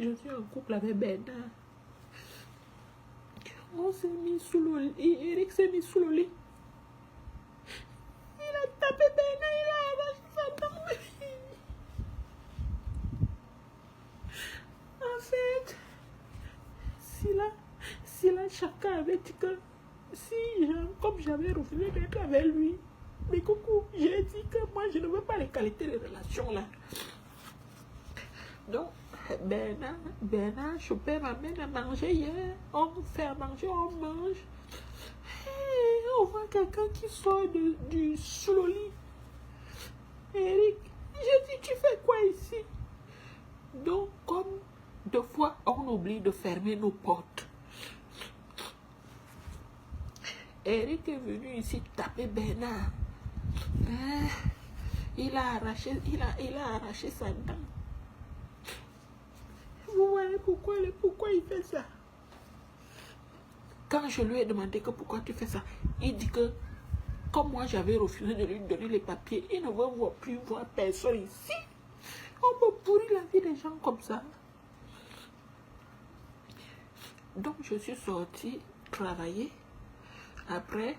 je suis en couple avec Bernard. On s'est mis sous le lit. Eric s'est mis sous le lit. Il a tapé Bernard, il a arraché sa dent. En fait, si la chacun avait dit que comme j'avais refusé d'être avec lui, mais coucou, j'ai dit que moi je ne veux pas les qualités de relation là. Donc, Bernard Chopin m'amène à manger hier. On fait à manger, on mange. Et on voit quelqu'un qui sort du sous le lit. Eric, j'ai dit, tu fais quoi ici? Donc, comme deux fois, on oublie de fermer nos portes. Eric est venu ici taper Bernard. Il a arraché sa dent. Vous voyez pourquoi il fait ça? Quand je lui ai demandé que pourquoi tu fais ça, il dit que comme moi j'avais refusé de lui donner les papiers, il ne veut plus voir personne ici. On peut pourrir la vie des gens comme ça. Donc je suis sortie travailler. Après,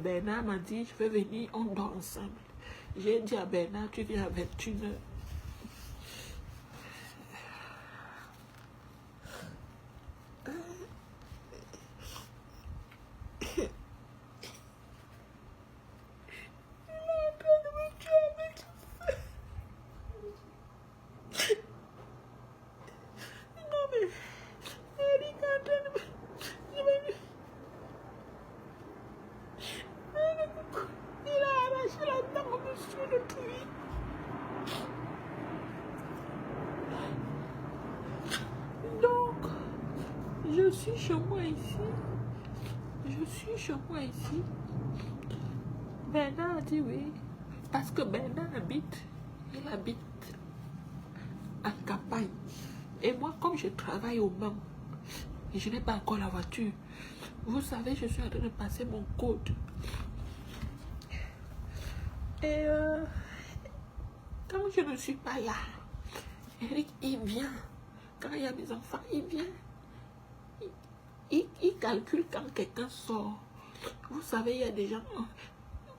Bernard m'a dit, je vais venir, on dort ensemble. J'ai dit à Bernard, tu viens à 21h. Donc, je suis chez moi ici. Bernard a dit oui. Parce que Bernard il habite en campagne. Et moi, comme je travaille au Mans, et je n'ai pas encore la voiture, vous savez, je suis en train de passer mon code. Et quand je ne suis pas là, Eric, il vient. Quand il y a mes enfants, il vient. Il calcule quand quelqu'un sort. Vous savez, il y a des gens,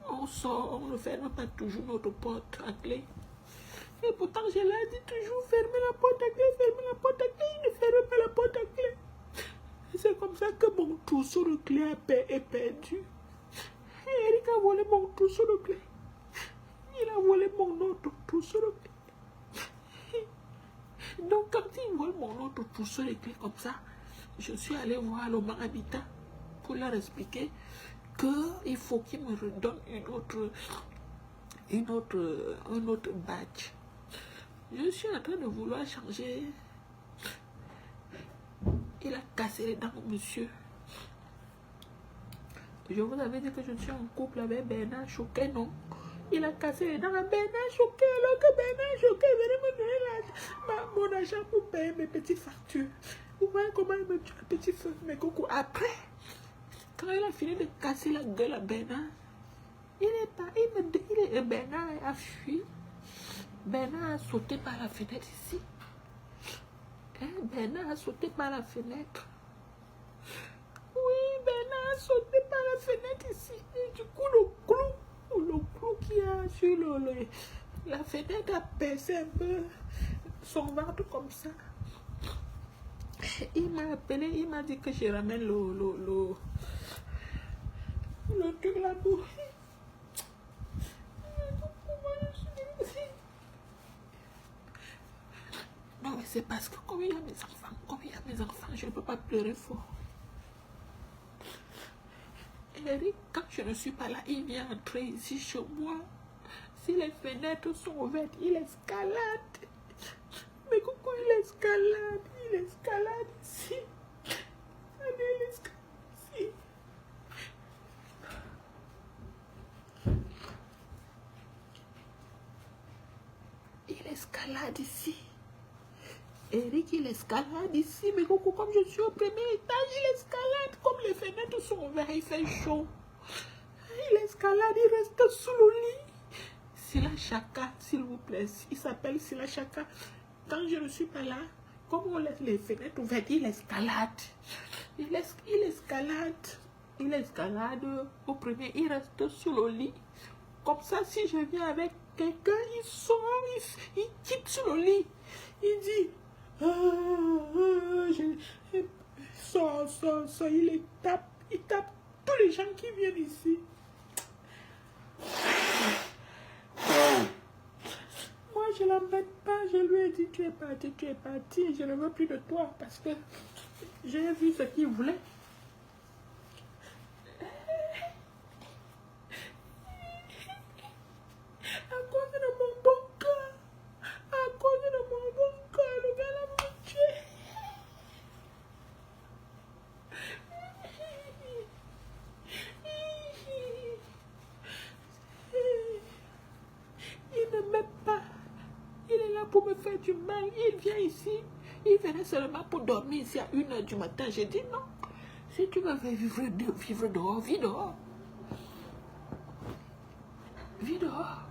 on sort, on ne ferme pas toujours notre porte à clé. Et pourtant, je leur dis toujours, fermez la porte à clé, fermez la porte à clé. Il ne ferme pas la porte à clé. C'est comme ça que mon trousseau de clé est perdu. Et Eric a volé mon trousseau de clé. Il a volé mon autre trousseau de clé. Donc, quand il vole mon autre trousseau de clé comme ça, je suis allée voir le Mans Habitat pour leur expliquer qu'il faut qu'il me redonne un autre badge. Je suis en train de vouloir changer. Il a cassé les dents, monsieur. Je vous avais dit que je suis en couple avec Bernard Choquet, non? Il a cassé les dents à Bernard Choquet, alors que Bernard Choquet venait me donner mon argent pour payer mes petites factures. Vous voyez comment il me tue un petit feu, mes coucous. Après, quand il a fini de casser la gueule à Bernard, Bernard a fui. Bernard a sauté par la fenêtre ici. Bernard a sauté par la fenêtre. Oui, Bernard a sauté par la fenêtre ici. Et du coup, le clou qui a sur la fenêtre a percé un peu son ventre comme ça. Il m'a appelé, il m'a dit que je ramène le truc là-bas. Non, mais c'est parce que comme il y a mes enfants, je ne peux pas pleurer fort. Eric, quand je ne suis pas là, il vient entrer ici chez moi. Si les fenêtres sont ouvertes, il escalade. Mais coucou, il escalade ici. Allez, il escalade ici. Il escalade ici. Eric, il escalade ici. Mais coucou, comme je suis au premier étage, il escalade. Comme les fenêtres sont ouvertes, il fait chaud. Il escalade, il reste sous le lit. Sila Chaka, s'il vous plaît. Il s'appelle Sila Chaka. Quand je ne suis pas là, Comme on laisse les fenêtres ouvertes, il escalade. Il escalade. Il escalade au premier, il reste sur le lit. Comme ça, si je viens avec quelqu'un, il sort, il quitte sur le lit. Il dit, sort, il tape tous les gens qui viennent ici. Moi, je ne l'embête pas, je lui ai dit, tu es parti, je ne veux plus de toi parce que j'ai vu ce qu'il voulait. À cause de mon bon cœur, le gars là m'a tué. Il ne m'aime pas. Il est là pour me faire du mal. Il vient ici. Il venait seulement pour dormir ici à 1h du matin. J'ai dit non. Si tu veux vivre dehors, vis dehors. Vis dehors.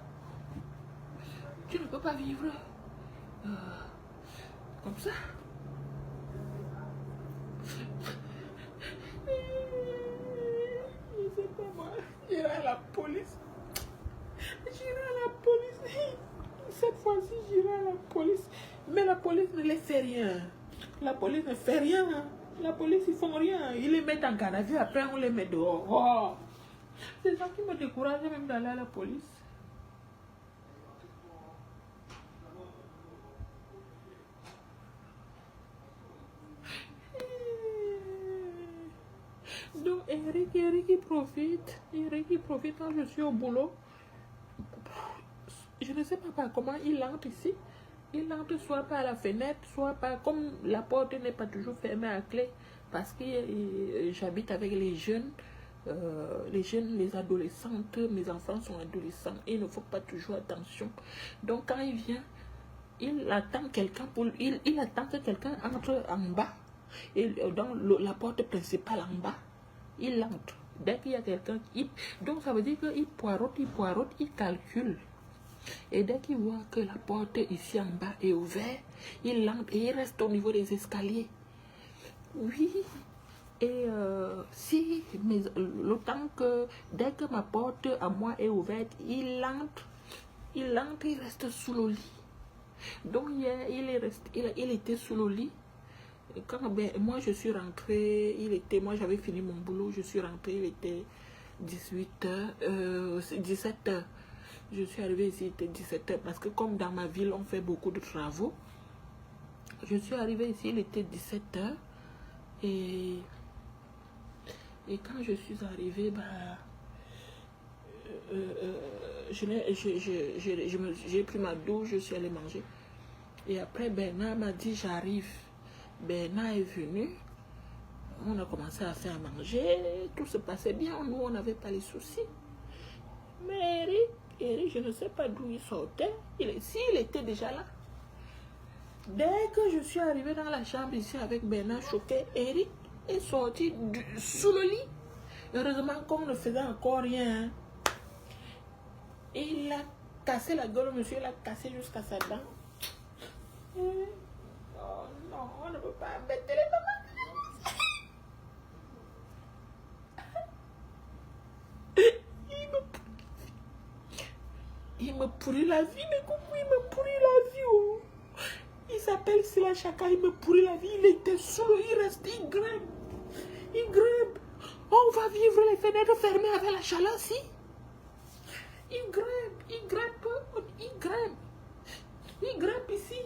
Tu ne peux pas vivre comme ça. Je sais pas moi. J'irai à la police. Cette fois-ci, j'irai à la police. Mais la police ne les fait rien. La police ne fait rien. La police, ils font rien. Ils les mettent en garde à vue. Après, on les met dehors. Oh. C'est ça qui me décourage même d'aller à la police. Donc, Eric, il profite. Eric, il profite quand je suis au boulot. Je ne sais pas comment il entre ici. Il entre soit par la fenêtre, soit par... Comme la porte n'est pas toujours fermée à clé, parce que j'habite avec les jeunes, les adolescentes, mes enfants sont adolescents, et il ne faut pas toujours attention. Donc quand il vient, il attend quelqu'un pour... Il attend que quelqu'un entre en bas, et dans la porte principale en bas, il entre. Dès qu'il y a quelqu'un, donc ça veut dire qu'il poirote, il calcule. Et dès qu'il voit que la porte ici en bas est ouverte, il entre et il reste au niveau des escaliers. Oui. Et si, mais le temps que, dès que ma porte à moi est ouverte, il entre, il reste sous le lit. Donc hier, il était sous le lit. Quand moi je suis rentrée, moi j'avais fini mon boulot, je suis rentrée, il était 17h. Je suis arrivée ici, il était 17h, parce que comme dans ma ville, on fait beaucoup de travaux. Je suis arrivée ici, il était 17h. Et quand je suis arrivée, j'ai pris ma douche, je suis allée manger. Et après, Bernard m'a dit, j'arrive. Bernard est venu. On a commencé à faire manger. Tout se passait bien. Nous, on n'avait pas les soucis. Mais Eric, je ne sais pas d'où il sortait. S'il était déjà là. Dès que je suis arrivée dans la chambre ici avec Bernard choqué, Eric est sorti sous le lit. Heureusement qu'on ne faisait encore rien. Hein. Il a cassé la gueule, monsieur, il a cassé jusqu'à sa dent. Oh non, on ne peut pas embêter les mamans. Il me pourrit la vie, mais coucou, il me pourrit la vie. Oh. Il s'appelle Sila Chaka, il me pourrit la vie. Il était sous le, il reste, il grimpe. Il grimpe. On va vivre les fenêtres fermées avec la chaleur, si. Il grimpe, il grimpe ici.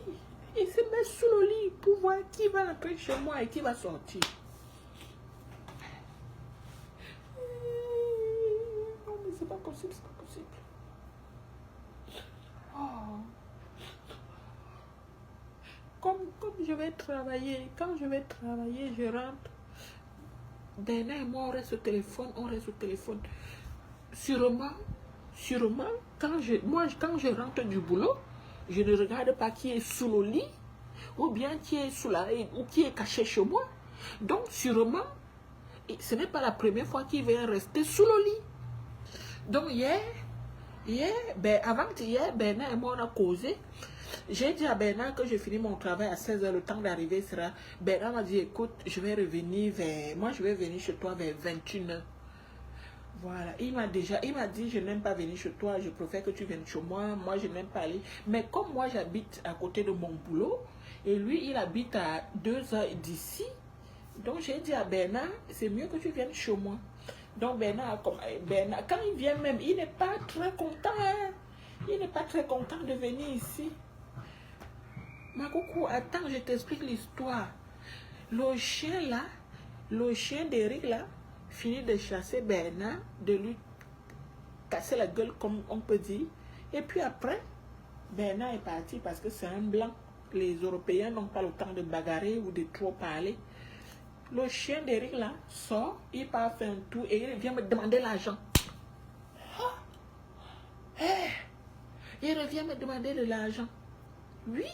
Il se met sous le lit pour voir qui va entrer chez moi et qui va sortir. Non, mais c'est pas possible, c'est pas possible. Oh. Comme je vais travailler, quand je vais travailler, je rentre. Bernard et moi, on reste au téléphone, Sûrement, quand je rentre du boulot, je ne regarde pas qui est sous le lit, ou bien qui est ou qui est caché chez moi. Donc, sûrement, ce n'est pas la première fois qu'il vient rester sous le lit. Donc, avant-hier, Bernard et moi, on a causé. J'ai dit à Bernard que je finis mon travail à 16 h, le temps d'arriver sera... Bernard m'a dit, écoute, je vais revenir vers... Moi, je vais venir chez toi vers 21 h. Voilà, il m'a dit, je n'aime pas venir chez toi, je préfère que tu viennes chez moi, moi je n'aime pas aller. Mais comme moi j'habite à côté de mon boulot, et lui il habite à 2 h d'ici, donc j'ai dit à Bernard, c'est mieux que tu viennes chez moi. Donc Bernard, quand il vient même, il n'est pas très content, hein? Il n'est pas très content de venir ici. Ma coucou, attends, je t'explique l'histoire. Le chien là, le chien d'Eric là, finit de chasser Bernard, de lui casser la gueule comme on peut dire. Et puis après, Bernard est parti parce que c'est un blanc. Les Européens n'ont pas le temps de bagarrer ou de trop parler. Le chien d'Eric là sort, il part faire un tour et il vient me demander l'argent. Il revient me demander de l'argent. Oui,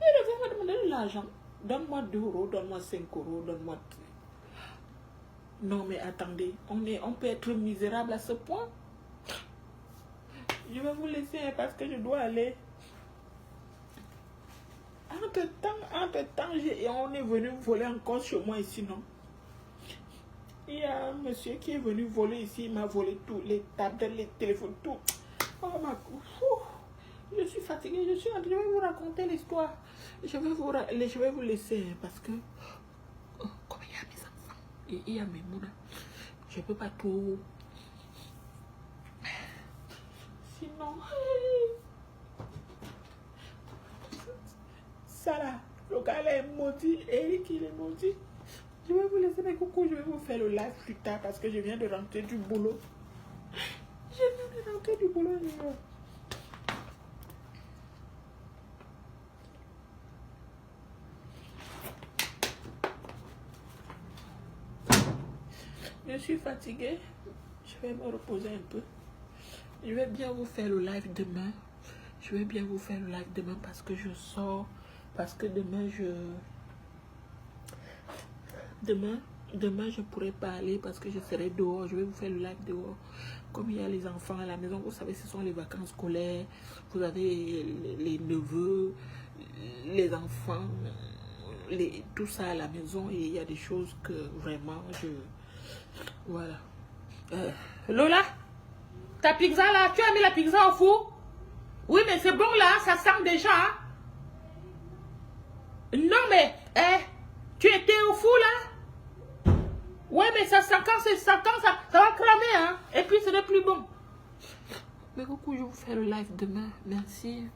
il revient me demander de l'argent. Donne-moi 2 €, donne-moi 5 €, donne-moi... Non mais attendez, on peut être misérable à ce point. Je vais vous laisser parce que je dois aller. Entre-temps, on est venu voler encore chez moi ici, non? Il y a un monsieur qui est venu voler ici, il m'a volé tout, les tablettes, les téléphones, tout. Oh ma... Je suis fatiguée, je vais vous raconter l'histoire. Je vais vous laisser parce que... Comme il y a mes enfants et il y a mes mounas, je ne peux pas tout... Sinon... Ça là, le gars là est maudit, Eric il est maudit. Je vais vous laisser mes coucou, je vais vous faire le live plus tard parce que je viens de rentrer du boulot. Je suis fatiguée. Je vais me reposer un peu. Je vais bien vous faire le live demain. Parce que je sors. Parce que demain, je pourrai pas aller parce que je serai dehors. Je vais vous faire le live dehors. Comme il y a les enfants à la maison, vous savez, ce sont les vacances scolaires. Vous avez les neveux, les enfants, tout ça à la maison. Et il y a des choses que vraiment, voilà. Lola, ta pizza là, tu as mis la pizza au four? Oui, mais c'est bon là, ça sent déjà. Hein? Non, mais, tu étais au four là? Ouais, mais ça va cramer, hein? Et puis, ce n'est plus bon. Mais coucou, je vous fais le live demain. Merci.